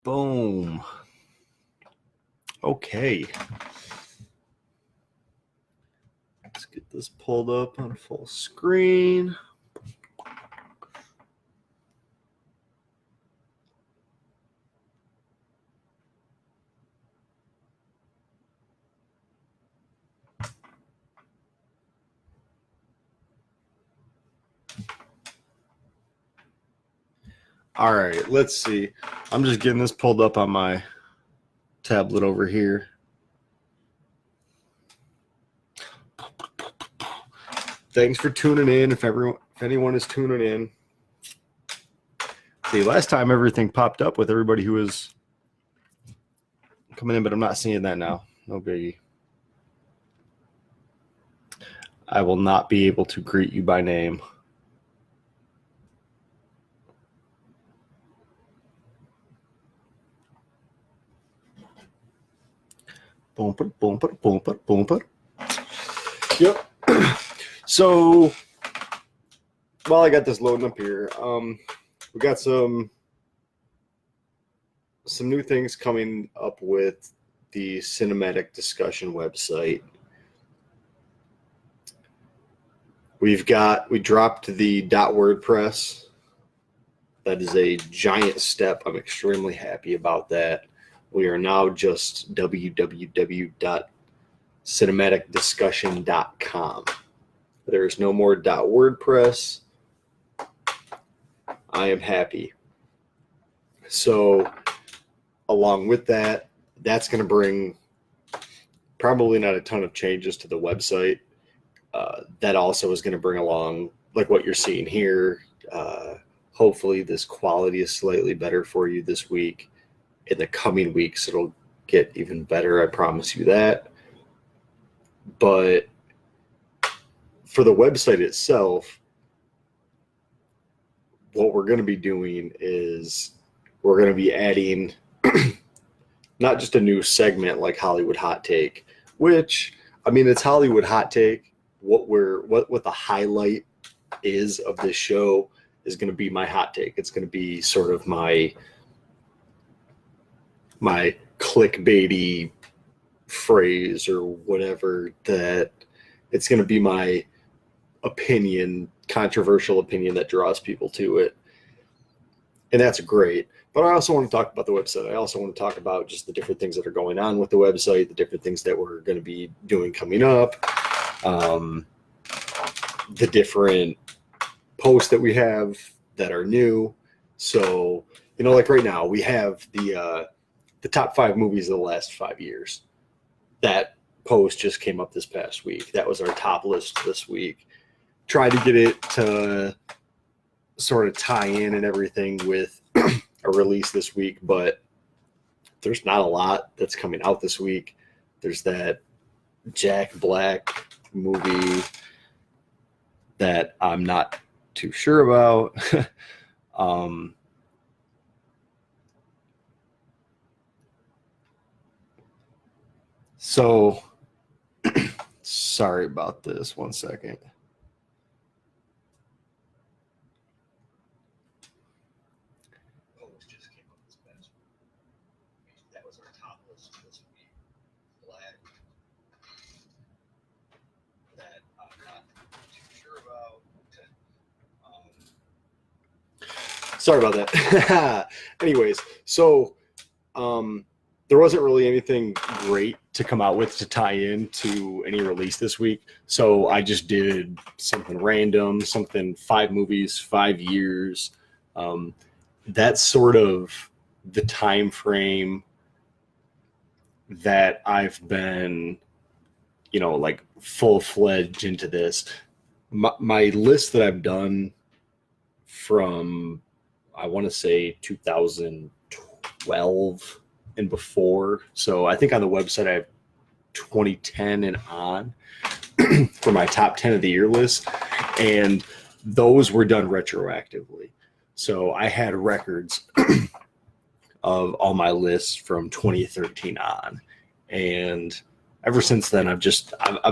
Boom. Okay. Let's get this pulled up on full screen. All right, let's see. I'm just getting this pulled up on my tablet over here. Thanks for tuning in. If anyone is tuning in. See, last time everything popped up with everybody who was coming in, but I'm not seeing that now. No biggie. I will not be able to greet you by name. Boom, boom, boom, boom, boom. Yep. So, while I got this loading up here, we got some new things coming up with the Cinematic Discussion website. We dropped the .wordpress. That is a giant step. I'm extremely happy about that. We are now just www.cinematicdiscussion.com. There is no more .wordpress. I am happy. So, along with that, that's going to bring probably not a ton of changes to the website. That also is going to bring along, like what you're seeing here. Hopefully, this quality is slightly better for you this week. In the coming weeks, it'll get even better. I promise you that. But for the website itself, what we're going to be doing is we're going to be adding not just a new segment like Hollywood Hot Take, which, I mean, it's Hollywood Hot Take. What the highlight is of this show is going to be my hot take. It's going to be sort of my clickbaity phrase or whatever, that it's going to be my opinion, controversial opinion that draws people to it. And that's great. But I also want to talk about the website. I also want to talk about just the different things that are going on with the website, the different things that we're going to be doing coming up, the different posts that we have that are new. So, like right now, we have the top 5 movies of the last 5 years. That post just came up this past week. That was our top list this week. Tried to get it to sort of tie in and everything with a release this week, but there's not a lot that's coming out this week. There's that Jack Black movie that I'm not too sure about. So, sorry about this. 1 second. That was our top list this week. Black. That I'm not too sure about. Sorry about that. Anyways, so there wasn't really anything great to come out with to tie in to any release this week. So I just did something random, 5 movies, 5 years. That's sort of the time frame that I've been, like full-fledged into this. My list that I've done from, I want to say 2012 and before. So I think on the website I have 2010 and on for my top 10 of the year list. And those were done retroactively. So I had records of all my lists from 2013 on. And ever since then, I've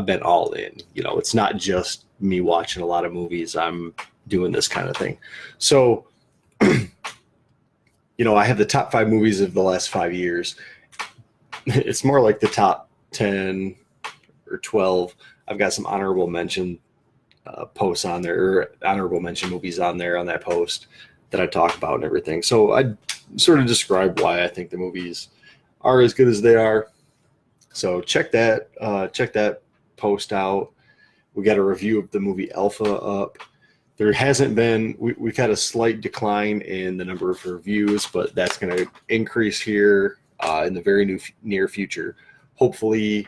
been all in. It's not just me watching a lot of movies. I'm doing this kind of thing. So I have the top 5 movies of the last 5 years. It's more like the top 10 or 12. I've got some honorable mention posts on there, or honorable mention movies on there on that post that I talk about and everything. So I sort of describe why I think the movies are as good as they are. So check that post out. We got a review of the movie Alpha up. There hasn't been, we've had a slight decline in the number of reviews, but that's going to increase here in the very near future. Hopefully,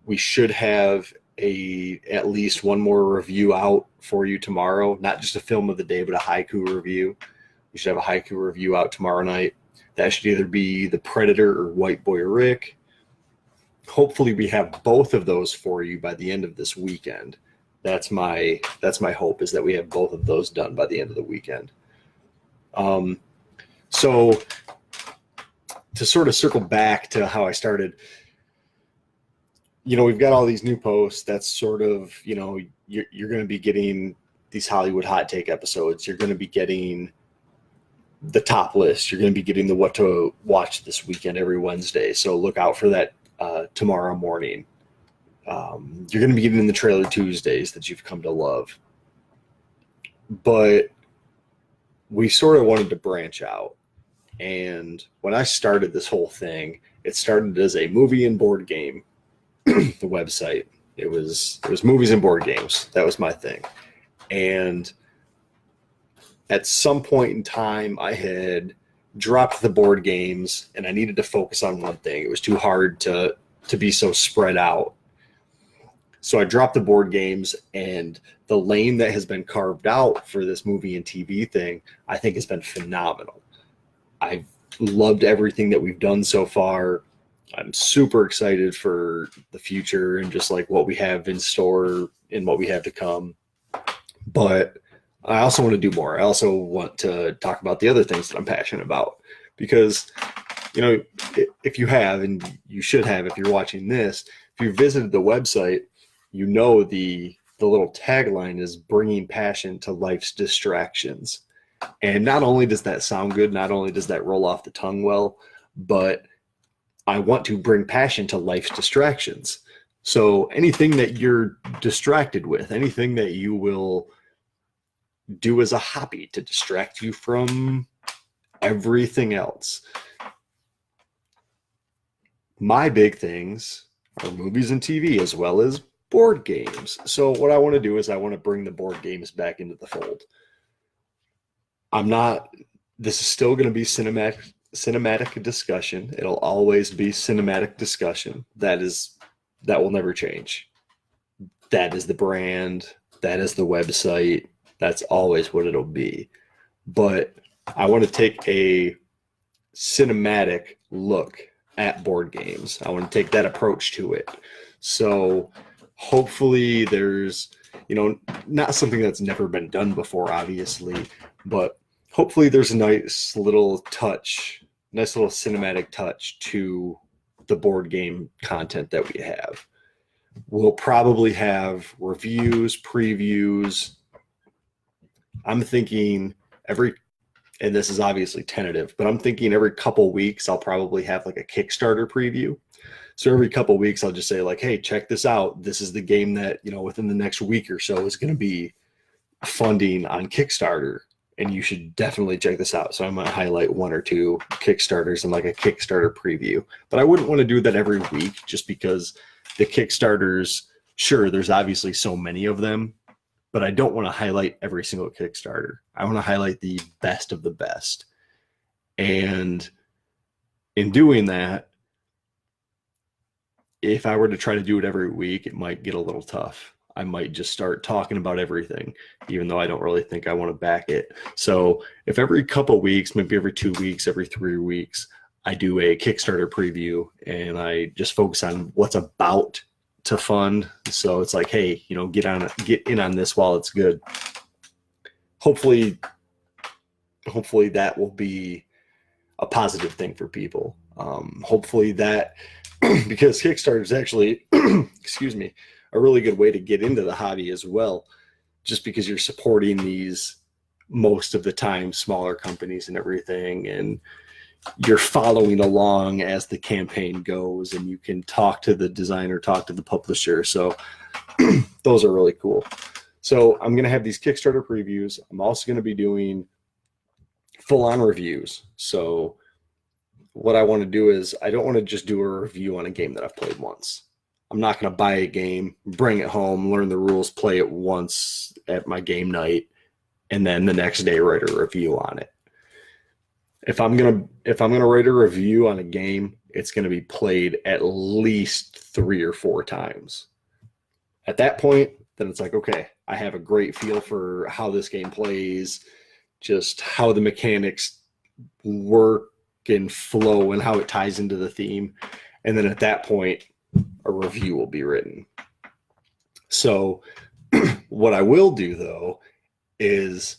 we should have at least one more review out for you tomorrow. Not just a film of the day, but a haiku review. We should have a haiku review out tomorrow night. That should either be The Predator or White Boy Rick. Hopefully, we have both of those for you by the end of this weekend. That's my hope, is that we have both of those done by the end of the weekend. So to sort of circle back to how I started, we've got all these new posts. That's sort of, you're going to be getting these Hollywood hot take episodes. You're going to be getting the top list. You're going to be getting the what to watch this weekend every Wednesday. So look out for that tomorrow morning. You're going to be getting the Trailer Tuesdays that you've come to love. But we sort of wanted to branch out. And when I started this whole thing, it started as a movie and board game, the website. It was movies and board games. That was my thing. And at some point in time, I had dropped the board games and I needed to focus on one thing. It was too hard to be so spread out. So I dropped the board games, and the lane that has been carved out for this movie and TV thing, I think has been phenomenal. I've loved everything that we've done so far. I'm super excited for the future and just like what we have in store and what we have to come. But I also want to do more. I also want to talk about the other things that I'm passionate about, because, if you have, and you should have if you're watching this, if you visited the website, the little tagline is bringing passion to life's distractions. And not only does that sound good, not only does that roll off the tongue well, but I want to bring passion to life's distractions. So anything that you're distracted with, anything that you will do as a hobby to distract you from everything else. My big things are movies and TV, as well as board games. So what I want to do is I want to bring the board games back into the fold. This is still going to be cinematic discussion. It'll always be cinematic discussion. That will never change. That is the brand. That is the website. That's always what it'll be. But I want to take a cinematic look at board games. I want to take that approach to it. So hopefully there's, not something that's never been done before, obviously, but hopefully there's a nice little cinematic touch to the board game content that we have. We'll probably have reviews, previews. I'm thinking and this is obviously tentative, but I'm thinking every couple weeks I'll probably have like a Kickstarter preview. So every couple weeks I'll just say like, hey, check this out. This is the game that, within the next week or so is going to be funding on Kickstarter, and you should definitely check this out. So I'm going to highlight one or two Kickstarters and like a Kickstarter preview. But I wouldn't want to do that every week, just because the Kickstarters, sure, there's obviously so many of them, but I don't want to highlight every single Kickstarter. I want to highlight the best of the best. And in doing that, if I were to try to do it every week, it might get a little tough. I might just start talking about everything, even though I don't really think I want to back it. So if every couple weeks, maybe every 2 weeks, every 3 weeks, I do a Kickstarter preview and I just focus on what's about to fund. So it's like, hey, get in on this while it's good. Hopefully that will be a positive thing for people. Hopefully that, because Kickstarter is actually, excuse me, a really good way to get into the hobby as well, just because you're supporting these most of the time smaller companies and everything, and you're following along as the campaign goes, and you can talk to the designer, talk to the publisher. So those are really cool. So I'm going to have these Kickstarter previews. I'm also going to be doing full-on reviews. So what I want to do is I don't want to just do a review on a game that I've played once. I'm not going to buy a game, bring it home, learn the rules, play it once at my game night, and then the next day write a review on it. If I'm gonna write a review on a game, it's gonna be played at least 3 or 4 times. At that point, then it's like, okay, I have a great feel for how this game plays, just how the mechanics work and flow and how it ties into the theme. And then at that point, a review will be written. So what I will do though is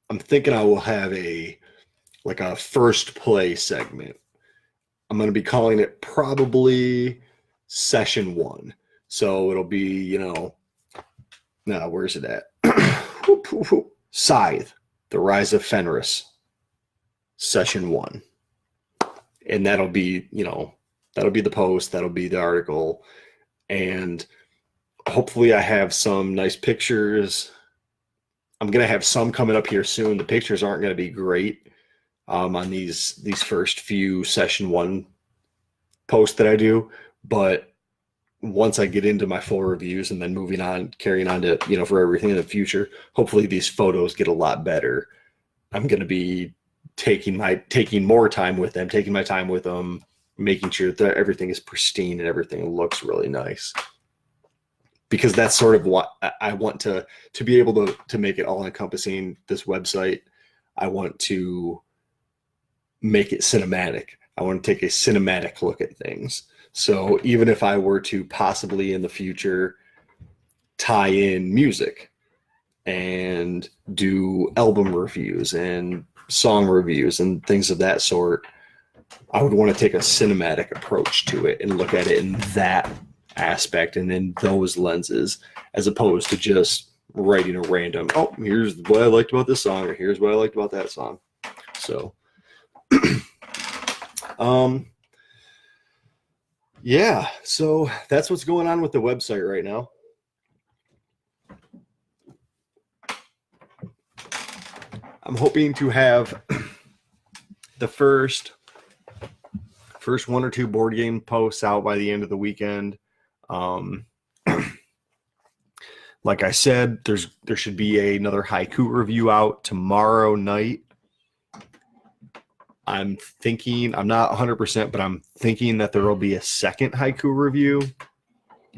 I'm thinking I will have a first play segment. I'm going to be calling it probably session 1. So it'll be, now where's it at? Scythe, The Rise of Fenris, session 1. And that'll be the post, that'll be the article. And hopefully I have some nice pictures. I'm going to have some coming up here soon. The pictures aren't going to be great on these first few session 1 posts that I do, but once I get into my full reviews and then moving on, carrying on to, for everything in the future, hopefully these photos get a lot better. I'm going to be taking more time with them, taking my time with them, making sure that everything is pristine and everything looks really nice. Because that's sort of what I want to be able to make it all encompassing, this website. I want to make it cinematic. I want to take a cinematic look at things. So even if I were to possibly in the future tie in music and do album reviews and song reviews and things of that sort, I would want to take a cinematic approach to it and look at it in that aspect and in those lenses, as opposed to just writing a random, here's what I liked about this song, or here's what I liked about that song. So yeah, so that's what's going on with the website right now. I'm hoping to have the first 1 or 2 board game posts out by the end of the weekend. Like I said, there should be another haiku review out tomorrow night. I'm not 100%, but I'm thinking that there will be a second haiku review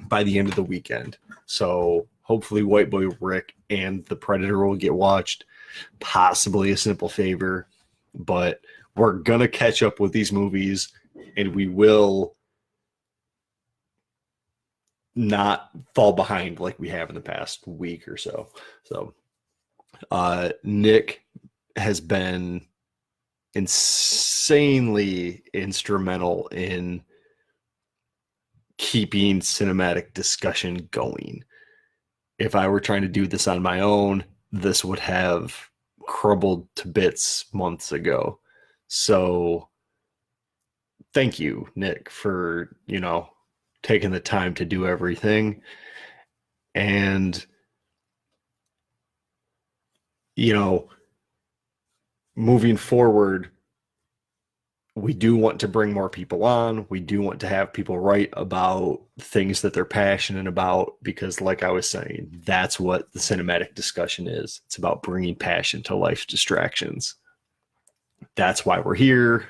by the end of the weekend. So hopefully White Boy Rick and The Predator will get watched, possibly A Simple Favor, but we're going to catch up with these movies, and we will not fall behind like we have in the past week or so. So Nick has been insanely instrumental in keeping cinematic discussion going. If I were trying to do this on my own, this would have crumbled to bits months ago. So thank you, Nick, for, taking the time to do everything. And, moving forward, we do want to bring more people on. We do want to have people write about things that they're passionate about, because like I was saying, that's what the cinematic discussion is. It's about bringing passion to life's distractions. That's why we're here.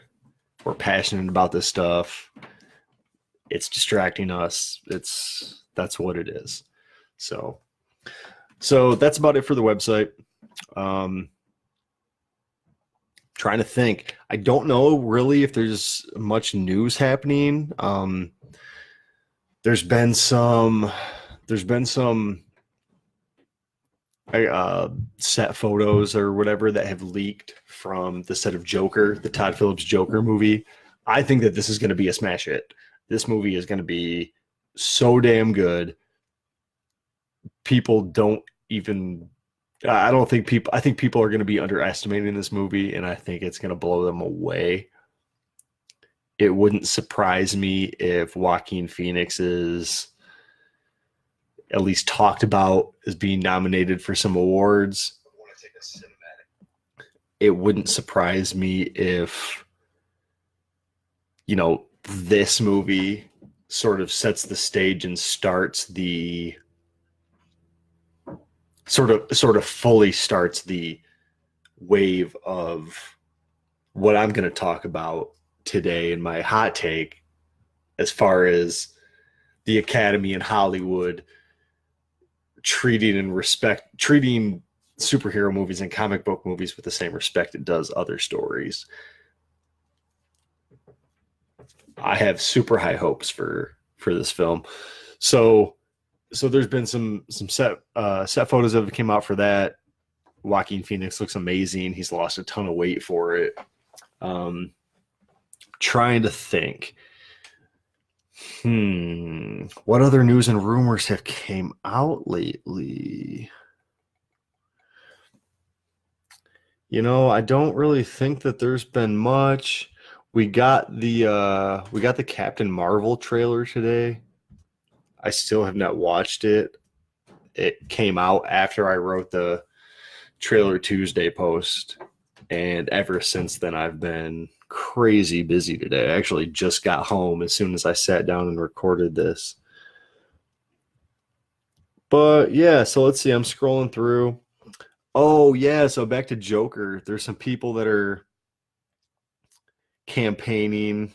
We're passionate about this stuff. It's distracting us. That's what it is. So that's about it for the website. Trying to think. I don't know really if there's much news happening. There's been some set photos or whatever that have leaked from the set of Joker, the Todd Phillips Joker movie. I think that this is going to be a smash hit. This movie is going to be so damn good. People don't even I don't think people. I think people are going to be underestimating this movie, and I think it's going to blow them away. It wouldn't surprise me if Joaquin Phoenix is at least talked about as being nominated for some awards. It wouldn't surprise me if, this movie sort of sets the stage and starts the sort of fully starts the wave of what I'm going to talk about today in my hot take as far as the Academy in Hollywood treating superhero movies and comic book movies with the same respect it does other stories. I have super high hopes for this film. So there's been some set photos that came out for that. Joaquin Phoenix looks amazing. He's lost a ton of weight for it. Trying to think. What other news and rumors have came out lately? I don't really think that there's been much. We got the Captain Marvel trailer today. I still have not watched it. It came out after I wrote the Trailer Tuesday post, and ever since then I've been crazy busy today. I actually just got home as soon as I sat down and recorded this. But yeah, so let's see. I'm scrolling through. Oh yeah, so back to Joker. There's some people that are campaigning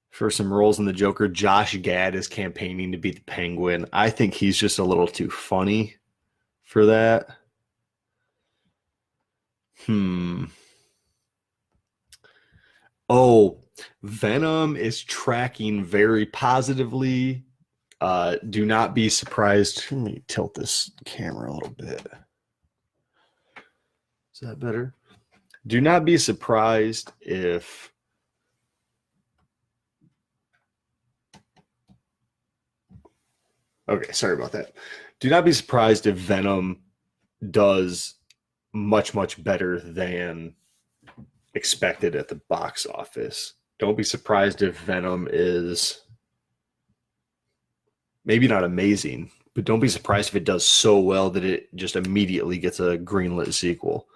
for some roles in the Joker. Josh Gad is campaigning to be the Penguin. I think he's just a little too funny for that. Oh, Venom is tracking very positively. Do not be surprised. Let me tilt this camera a little bit. Is that better? Do not be surprised if okay, sorry about that. Do not be surprised if Venom does much, much better than expected at the box office. Don't be surprised if Venom is maybe not amazing, but don't be surprised if it does so well that it just immediately gets a greenlit sequel.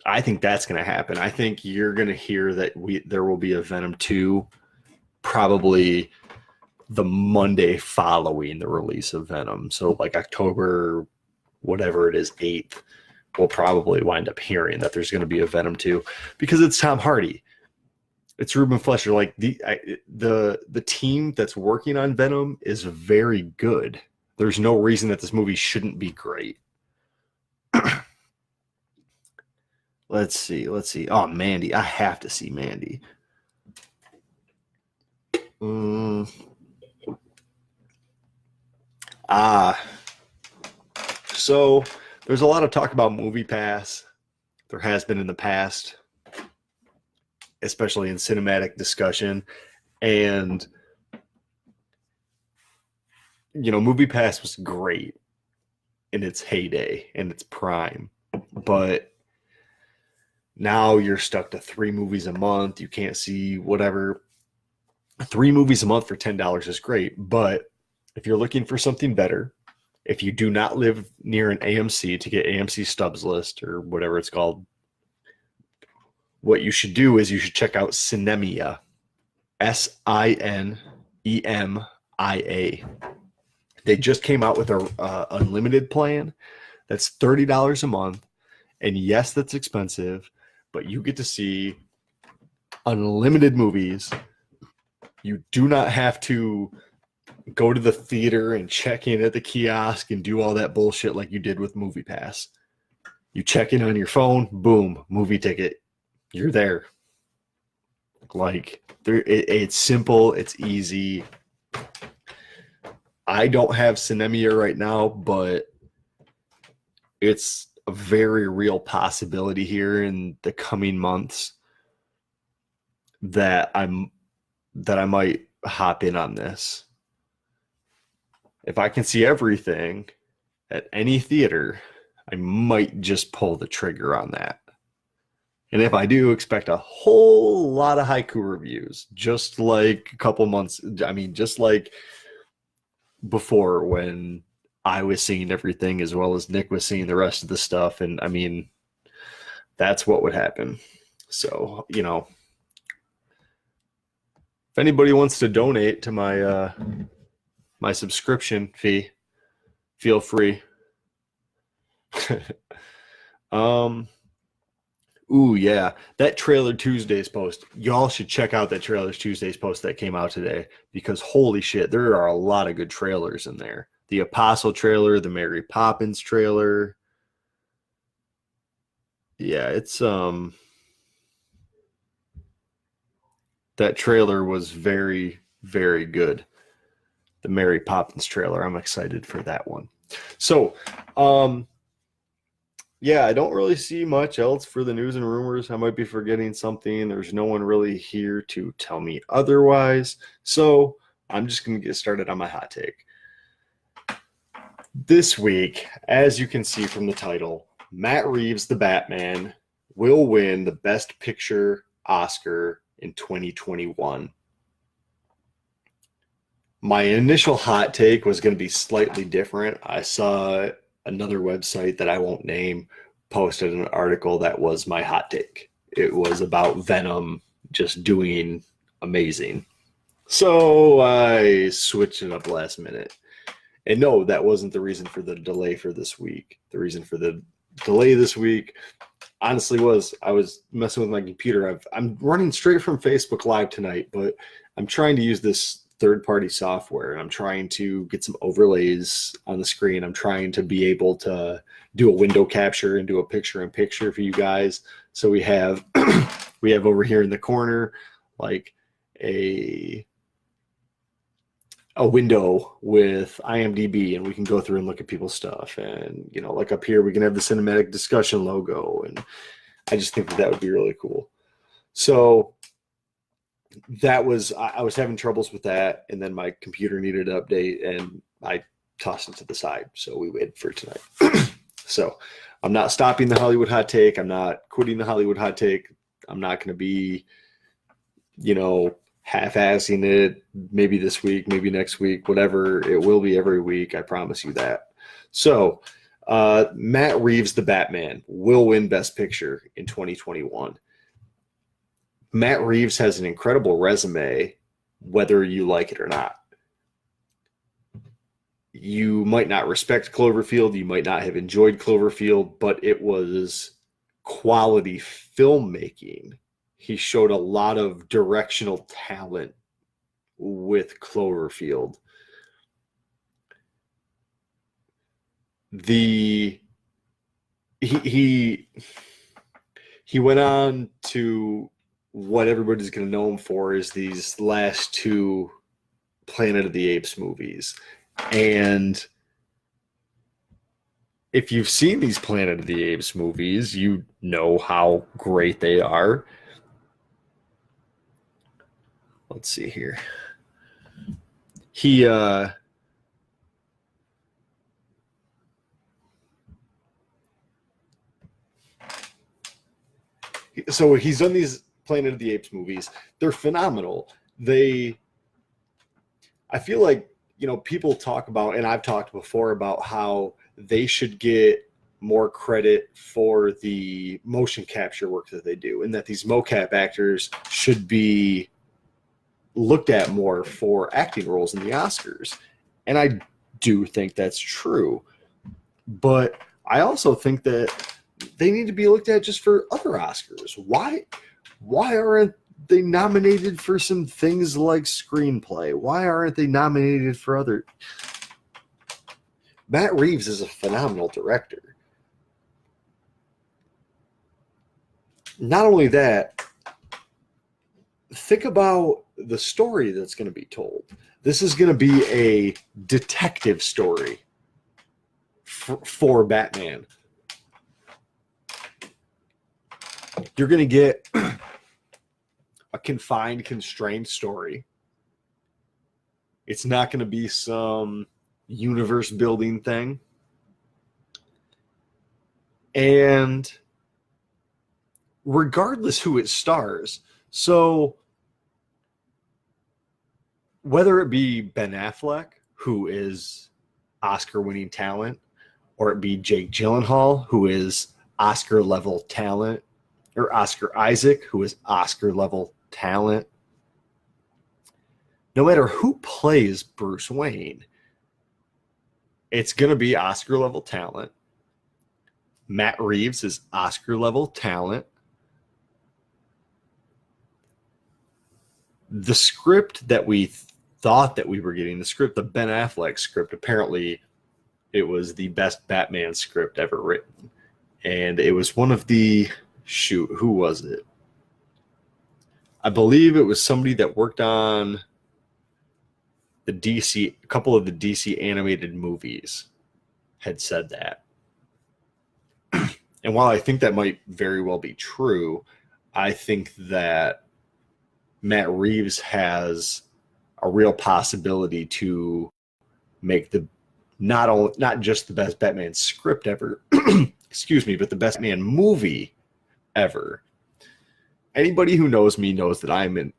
I think that's going to happen. I think you're going to hear that there will be a Venom 2 probably the Monday following the release of Venom. So like October, whatever it is, 8th, we'll probably wind up hearing that there's going to be a Venom 2 because it's Tom Hardy. It's Ruben Fleischer. Like the team that's working on Venom is very good. There's no reason that this movie shouldn't be great. Let's see. Oh, Mandy. I have to see Mandy. So there's a lot of talk about Movie Pass. There has been in the past, especially in cinematic discussion. And, Movie Pass was great in its heyday, in its prime. But now you're stuck to 3 movies a month. You can't see whatever. 3 movies a month for $10 is great. But if you're looking for something better, if you do not live near an AMC to get AMC Stubs List or whatever it's called, what you should do is you should check out Sinemia, Sinemia. They just came out with a unlimited plan that's $30 a month. And yes, that's expensive, but you get to see unlimited movies. You do not have to go to the theater and check in at the kiosk and do all that bullshit like you did with Movie Pass. You check in on your phone, boom, movie ticket. You're there. Like, it's simple, it's easy. I don't have Sinemia right now, but it's a very real possibility here in the coming months that I might hop in on this. If I can see everything at any theater, I might just pull the trigger on that. And if I do, expect a whole lot of haiku reviews, just like a couple months. I mean, just like before when I was seeing everything as well as Nick was seeing the rest of the stuff. And I mean, that's what would happen. So, if anybody wants to donate to my subscription fee, feel free. Ooh, yeah. That Trailer Tuesdays post. Y'all should check out that Trailer Tuesdays post that came out today because holy shit, there are a lot of good trailers in there. The Apostle trailer, the Mary Poppins trailer. Yeah, it's that trailer was very, very good. The Mary Poppins trailer. I'm excited for that one. So, yeah, I don't really see much else for the news and rumors. I might be forgetting something. There's no one really here to tell me otherwise. So I'm just going to get started on my hot take. This week, as you can see from the title, Matt Reeves, the Batman, will win the Best Picture Oscar in 2021. My initial hot take was going to be slightly different. I saw another website that I won't name posted an article that was my hot take. It was about Venom just doing amazing. So I switched it up last minute. And no, that wasn't the reason for the delay for this week. The reason for the delay this week honestly was I was messing with my computer. I'm running straight from Facebook Live tonight, but I'm trying to use this third-party software, and I'm trying to get some overlays on the screen. I'm trying to be able to do a window capture and do a picture-in-picture for you guys. So we have we have over here in the corner like a window with IMDb, and we can go through and look at people's stuff. And like up here, we can have the cinematic discussion logo, and I just think that would be really cool. So I was having troubles with that, and then my computer needed an update, and I tossed it to the side. So we waited for tonight. So I'm not stopping the Hollywood hot take. I'm not quitting the Hollywood hot take. I'm not going to be, half-assing it. Maybe this week, maybe next week, whatever. It will be every week. I promise you that. So Matt Reeves, the Batman, will win Best Picture in 2021. Matt Reeves has an incredible resume, whether you like it or not. You might not respect Cloverfield. You might not have enjoyed Cloverfield, but it was quality filmmaking. He showed a lot of directional talent with Cloverfield. He went on to what everybody's going to know him for is these last two Planet of the Apes movies. And if you've seen these Planet of the Apes movies, you know how great they are. Let's see here. So he's done these Planet of the Apes movies. They're phenomenal. I feel like, people talk about, and I've talked before about how they should get more credit for the motion capture work that they do, and that these mocap actors should be looked at more for acting roles in the Oscars. And I do think that's true. But I also think that they need to be looked at just for other Oscars. Why aren't they nominated for some things like screenplay? Why aren't they nominated for other? Matt Reeves is a phenomenal director. Not only that, think about the story that's going to be told. This is going to be a detective story for Batman. You're going to get a confined, constrained story. It's not going to be some universe building thing. And regardless who it stars, so whether it be Ben Affleck, who is Oscar-winning talent, or it be Jake Gyllenhaal, who is Oscar-level talent, or Oscar Isaac, who is Oscar-level talent, no matter who plays Bruce Wayne, it's going to be Oscar-level talent. Matt Reeves is Oscar-level talent. The script that we thought that we were getting, the Ben Affleck script, apparently it was the best Batman script ever written. And it was one of the, who was it? I believe it was somebody that worked on a couple of the DC animated movies had said that. And while I think that might very well be true, I think that Matt Reeves has a real possibility to make not just the best Batman script ever, excuse me, but the best Batman movie ever. Anybody who knows me knows that I'm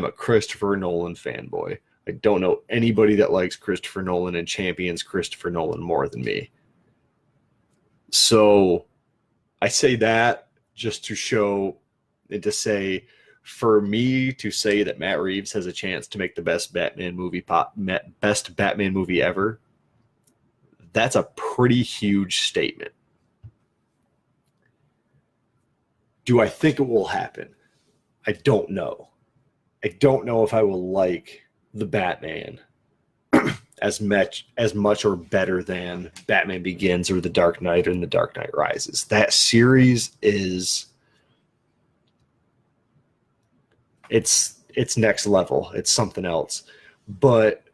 a Christopher Nolan fanboy. I don't know anybody that likes Christopher Nolan and champions Christopher Nolan more than me. So I say that just to show and to say, for me to say that Matt Reeves has a chance to make the best Batman movie ever, that's a pretty huge statement. Do I think it will happen? I don't know. I don't know if I will like the Batman as much or better than Batman Begins or The Dark Knight and The Dark Knight Rises. That series is it's next level. It's something else. But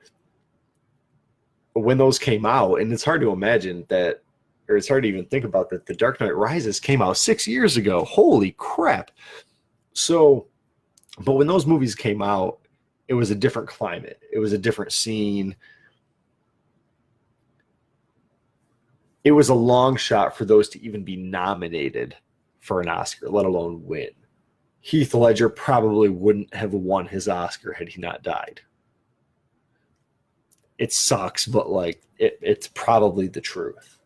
when those came out, and it's hard to imagine that, or it's hard to even think about that The Dark Knight Rises came out 6 years ago. Holy crap. So, but when those movies came out, it was a different climate. It was a different scene. It was a long shot for those to even be nominated for an Oscar, let alone win. Heath Ledger probably wouldn't have won his Oscar had he not died. It sucks, but it's probably the truth.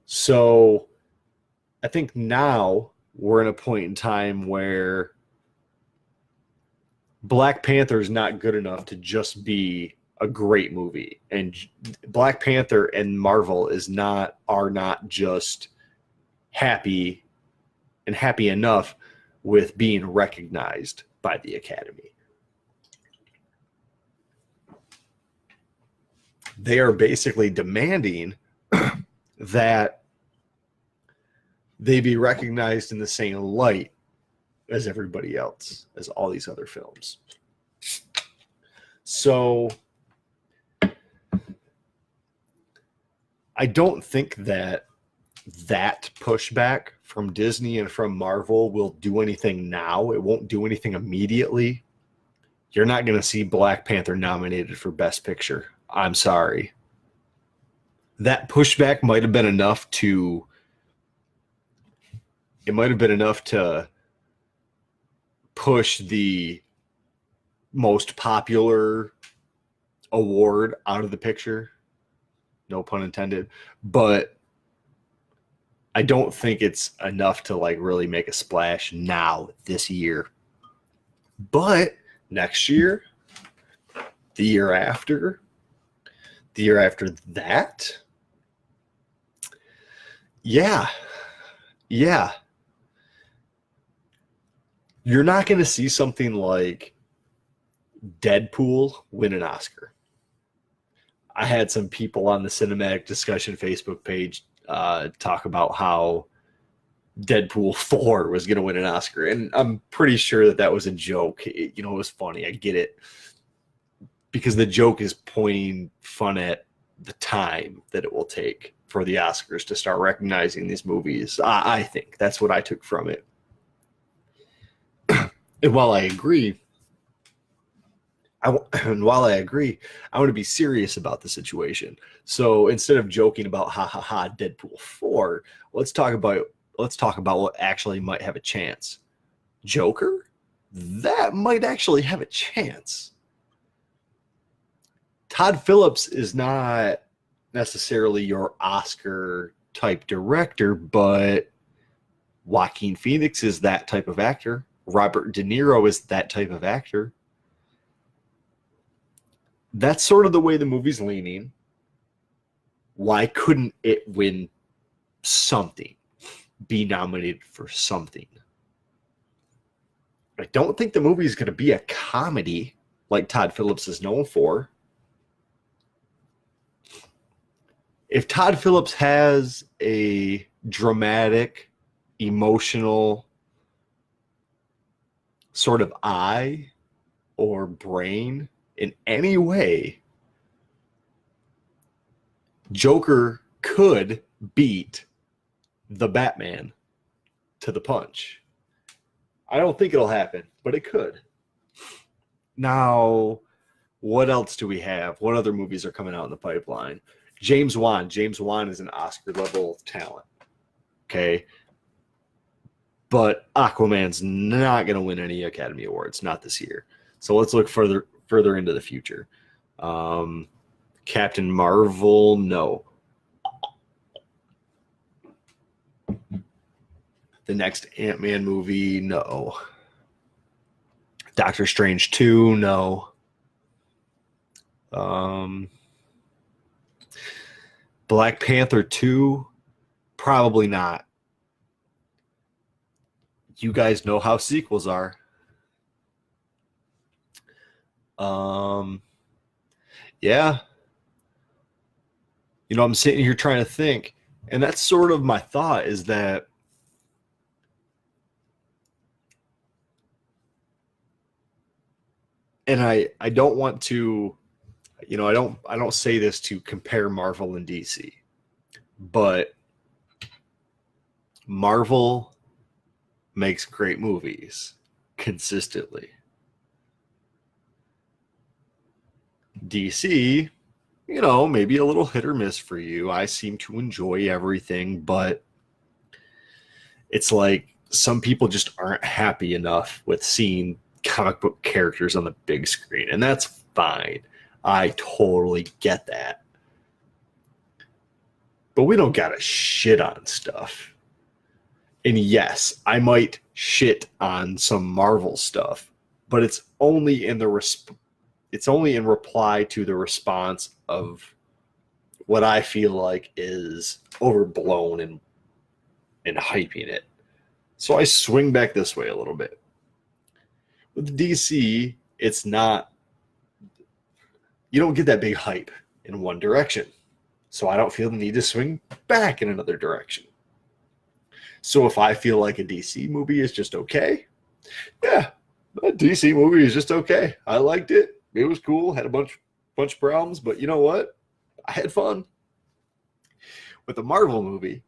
So I think now we're in a point in time where Black Panther is not good enough to just be a great movie, and Black Panther and Marvel are not just happy enough with being recognized by the Academy. They are basically demanding that they be recognized in the same light as everybody else, as all these other films. So I don't think that pushback from Disney and from Marvel will do anything now. It won't do anything immediately. You're not going to see Black Panther nominated for Best Picture. I'm sorry. That pushback might have been enough to push the most popular award out of the picture. No pun intended. But I don't think it's enough to really make a splash now, this year. But next year, the year after that, yeah. You're not going to see something like Deadpool win an Oscar. I had some people on the Cinematic Discussion Facebook page talk about how Deadpool 4 was going to win an Oscar. And I'm pretty sure that was a joke. It was funny. I get it. Because the joke is pointing fun at the time that it will take for the Oscars to start recognizing these movies. I think that's what I took from it. And while I agree And while I agree, I want to be serious about the situation. So instead of joking about ha ha ha Deadpool 4, let's talk about let's talk about what actually might have a chance. Joker? That might actually have a chance. Todd Phillips is not necessarily your Oscar type director, but Joaquin Phoenix is that type of actor. Robert De Niro is that type of actor. That's sort of the way the movie's leaning. Why couldn't it win something? Be nominated for something? I don't think the movie is going to be a comedy like Todd Phillips is known for. If Todd Phillips has a dramatic, emotional sort of eye or brain in any way, Joker could beat the Batman to the punch. I don't think it'll happen, but it could. Now, what else do we have? What other movies are coming out in the pipeline? James Wan. James Wan is an Oscar level talent. Okay. But Aquaman's not going to win any Academy Awards, not this year. So let's look further into the future. Captain Marvel, no. The next Ant-Man movie, no. Doctor Strange 2, no. Black Panther 2, probably not. You guys know how sequels are. Yeah. You know, I'm sitting here trying to think, and that's sort of my thought is that and I don't want to, you know, I don't say this to compare Marvel and DC, but Marvel makes great movies consistently. DC, you know, maybe a little hit or miss for you. I seem to enjoy everything, but it's like some people just aren't happy enough with seeing comic book characters on the big screen, and that's fine. I totally get that. But we don't gotta shit on stuff. And yes, I might shit on some Marvel stuff, but it's only in reply to the response of what I feel like is overblown and hyping it. So I swing back this way a little bit. With DC, it's not, you don't get that big hype in one direction. So I don't feel the need to swing back in another direction. So if I feel like a DC movie is just okay, yeah, a DC movie is just okay. I liked it. It was cool. Had a bunch of problems, but you know what? I had fun. With the Marvel movie,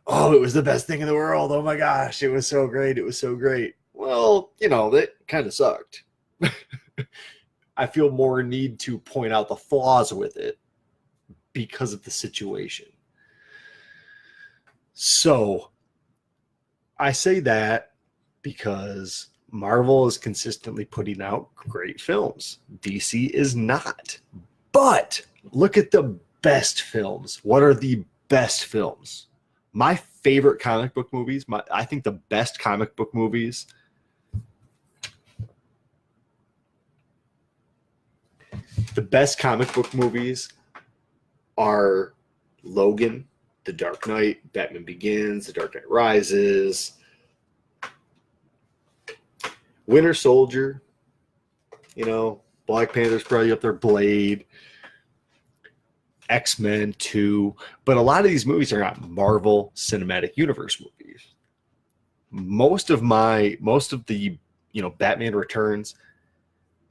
oh, it was the best thing in the world. Oh my gosh, it was so great. It was so great. Well, you know, that kind of sucked. I feel more need to point out the flaws with it because of the situation. So I say that because Marvel is consistently putting out great films. DC is not. But look at the best films. What are the best films? My favorite comic book movies, I think the best comic book movies are Logan, The Dark Knight, Batman Begins, The Dark Knight Rises, Winter Soldier, you know, Black Panther's probably up there, Blade, X-Men 2, but a lot of these movies are not Marvel Cinematic Universe movies. Most of the, you know, Batman Returns,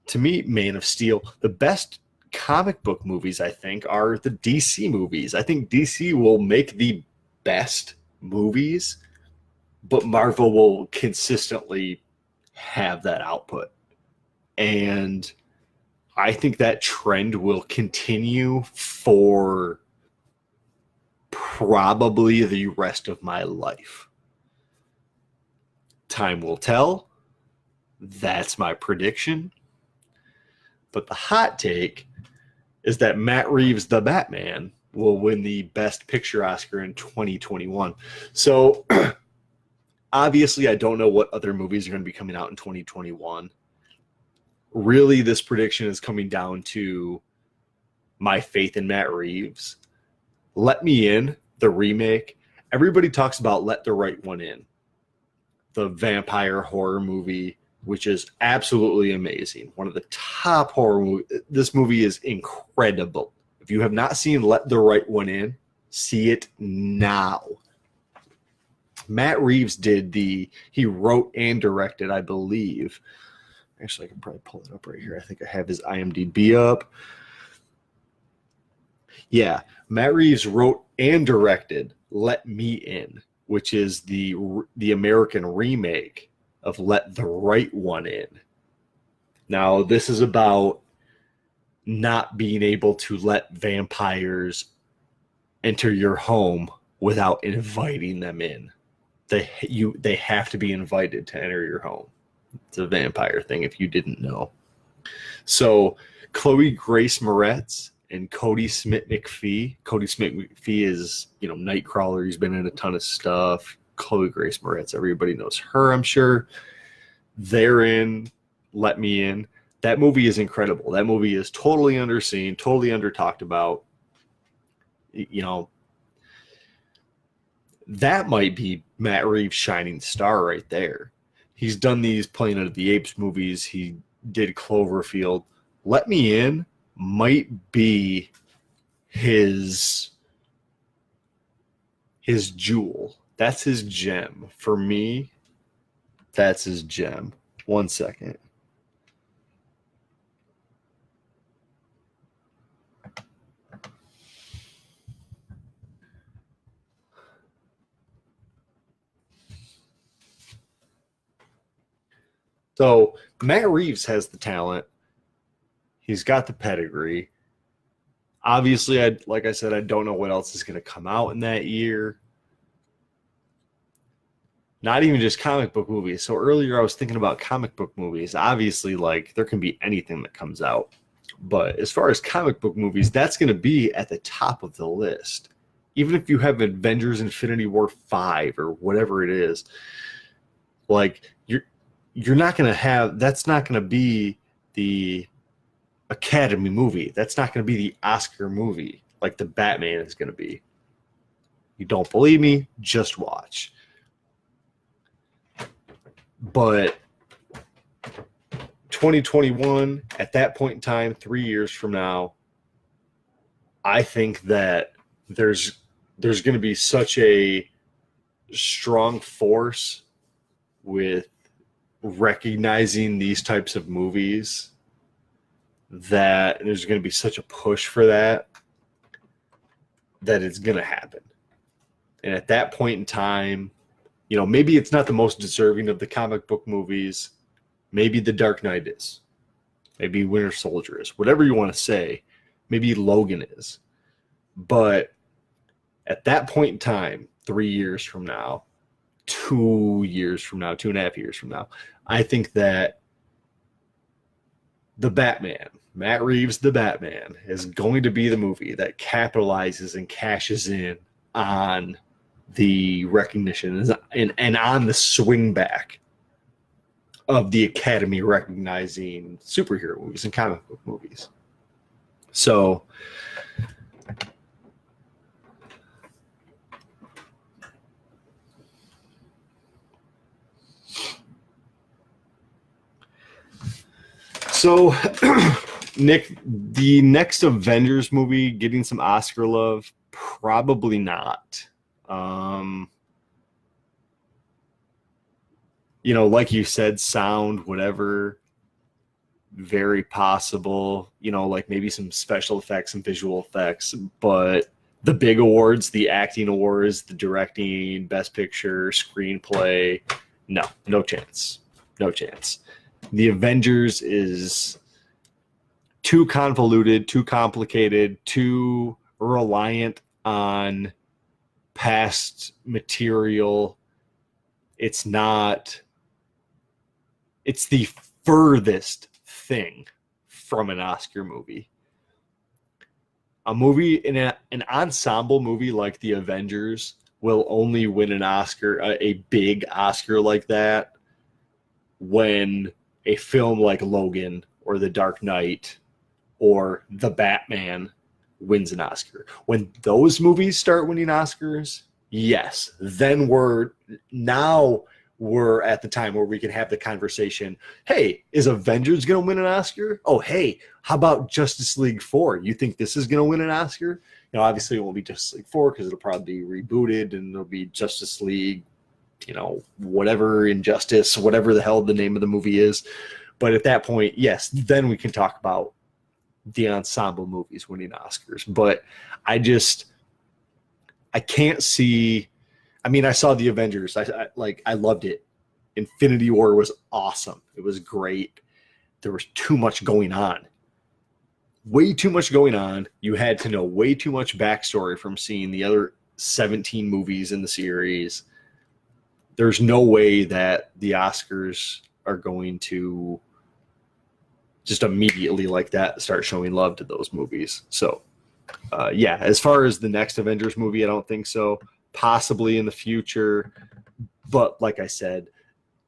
to me, Man of Steel, the best comic book movies, I think, are the DC movies. I think DC will make the best movies, but Marvel will consistently have that output. And I think that trend will continue for probably the rest of my life. Time will tell. That's my prediction. But the hot take is that Matt Reeves, the Batman, will win the Best Picture Oscar in 2021. So obviously, I don't know what other movies are going to be coming out in 2021. Really, this prediction is coming down to my faith in Matt Reeves. Let Me In, the remake. Everybody talks about Let the Right One In, the vampire horror movie, which is absolutely amazing. One of the top horror movies. This movie is incredible. If you have not seen Let the Right One In, see it now. Matt Reeves he wrote and directed, I believe. Actually, I can probably pull it up right here. I think I have his IMDb up. Yeah, Matt Reeves wrote and directed Let Me In, which is the American remake of Let the Right One In. Now, this is about not being able to let vampires enter your home without inviting them in. They have to be invited to enter your home. It's a vampire thing if you didn't know. So Chloe Grace Moretz and Cody Smith-McPhee. Cody Smith-McPhee is, Nightcrawler. He's been in a ton of stuff. Chloe Grace Moretz, everybody knows her, I'm sure. They're in Let Me In. That movie is incredible. That movie is totally underseen, totally under talked about. That might be Matt Reeves' shining star right there. He's done these Planet of the Apes movies. He did Cloverfield. Let Me In might be his jewel. That's his gem. For me, that's his gem. 1 second. So Matt Reeves has the talent. He's got the pedigree. Obviously, like I said, I don't know what else is going to come out in that year. Not even just comic book movies. So earlier I was thinking about comic book movies. Obviously, there can be anything that comes out. But as far as comic book movies, that's going to be at the top of the list. Even if you have Avengers Infinity War 5 or whatever it is, you're not going to have, that's not going to be the Academy movie. That's not going to be the Oscar movie like the Batman is going to be. You don't believe me? Just watch. But 2021, at that point in time, 3 years from now, I think that there's going to be such a strong force with recognizing these types of movies that there's going to be such a push for that it's going to happen. And at that point in time, maybe it's not the most deserving of the comic book movies. Maybe The Dark Knight is. Maybe Winter Soldier is. Whatever you want to say. Maybe Logan is. But at that point in time, 3 years from now, 2 years from now, 2.5 years from now, I think that the Batman, Matt Reeves' The Batman, is going to be the movie that capitalizes and cashes in on the recognition and on the swing back of the Academy recognizing superhero movies and comic book movies. So Nick, the next Avengers movie getting some Oscar love? Probably not. Like you said, sound, whatever, very possible. Like maybe some special effects, some visual effects, but the big awards, the acting awards, the directing, best picture, screenplay, no chance. No chance. The Avengers is too convoluted, too complicated, too reliant on past material. It's not, it's the furthest thing from an Oscar movie. A movie in an ensemble movie like The Avengers will only win an Oscar, a big Oscar like that, when a film like Logan or The Dark Knight or The Batman wins an Oscar. When those movies start winning Oscars, yes, then we're at the time where we can have the conversation. Hey, is Avengers going to win an Oscar? Oh, hey, how about Justice League 4? You think this is going to win an Oscar? You know, obviously it won't be Justice League 4 because it'll probably be rebooted and it'll be Justice League, you know, whatever, Injustice, whatever the hell the name of the movie is. But at that point, yes, then we can talk about the ensemble movies winning Oscars. But I can't see. I mean, I saw The Avengers. I loved it. Infinity War was awesome. It was great. There was too much going on. Way too much going on. You had to know way too much backstory from seeing the other 17 movies in the series. There's no way that the Oscars are going to just immediately like that start showing love to those movies. So, yeah, as far as the next Avengers movie, I don't think so. Possibly in the future. But like I said,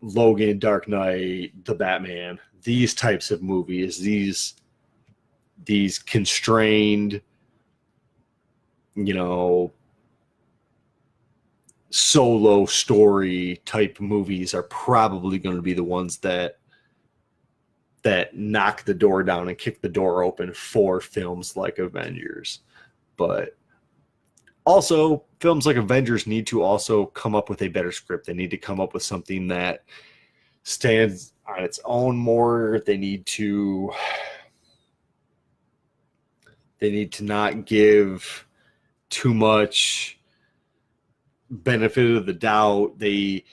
Logan, Dark Knight, The Batman, these types of movies, these constrained, you know, solo story type movies are probably going to be the ones that knock the door down and kick the door open for films like Avengers. But also, films like Avengers need to also come up with a better script. They need to come up with something that stands on its own more. They need to not give too much benefit of the doubt. They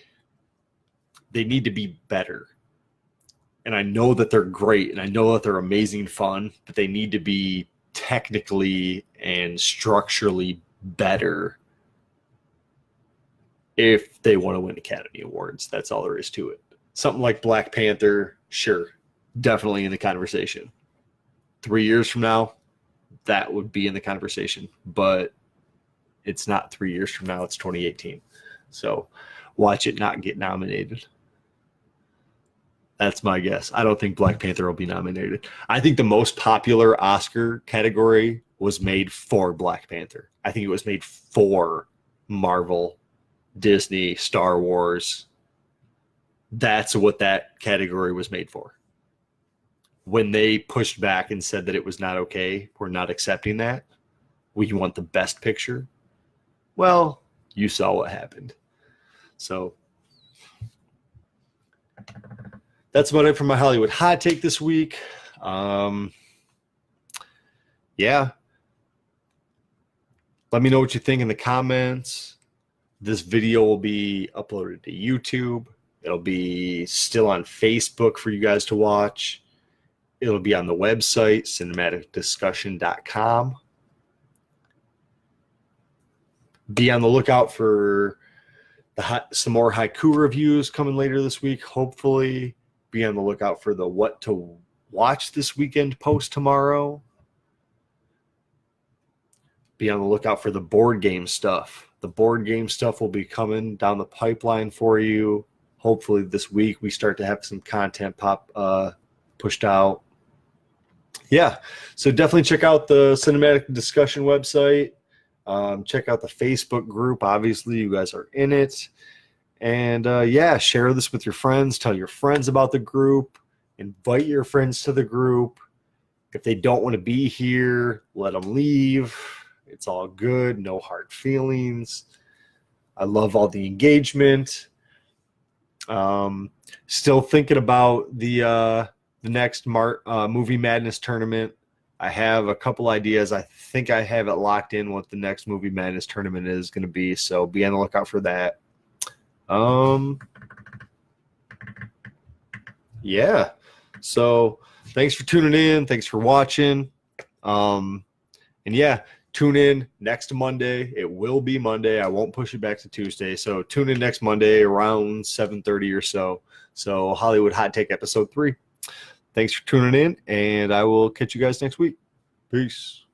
need to be better. And I know that they're great and I know that they're amazing fun, but they need to be technically and structurally better if they want to win Academy Awards. That's all there is to it. Something like Black Panther, sure, definitely in the conversation. 3 years from now, that would be in the conversation, but it's not 3 years from now, it's 2018. So watch it not get nominated. That's my guess. I don't think Black Panther will be nominated. I think the most popular Oscar category was made for Black Panther. I think it was made for Marvel, Disney, Star Wars. That's what that category was made for. When they pushed back and said that it was not okay, we're not accepting that, we want the best picture, well, you saw what happened. So that's about it for my Hollywood hot take this week. Yeah. Let me know what you think in the comments. This video will be uploaded to YouTube. It'll be still on Facebook for you guys to watch. It'll be on the website, cinematicdiscussion.com. Be on the lookout for some more haiku reviews coming later this week, hopefully. Be on the lookout for the what to watch this weekend post tomorrow. Be on the lookout for the board game stuff. The board game stuff will be coming down the pipeline for you. Hopefully this week we start to have some content pushed out. Yeah, so definitely check out the Cinematic Discussion website. Check out the Facebook group. Obviously, you guys are in it. And yeah, share this with your friends. Tell your friends about the group. Invite your friends to the group. If they don't want to be here, let them leave. It's all good. No hard feelings. I love all the engagement. Still thinking about the next Movie Madness tournament. I have a couple ideas. I think I have it locked in what the next Movie Madness tournament is going to be. So be on the lookout for that. Yeah, So thanks for tuning in. Thanks for watching. And yeah, tune in next Monday. It will be Monday. I won't push it back to Tuesday. So tune in next Monday around 7:30 or so. So Hollywood Hot Take episode 3. Thanks for tuning in, and I will catch you guys next week. Peace.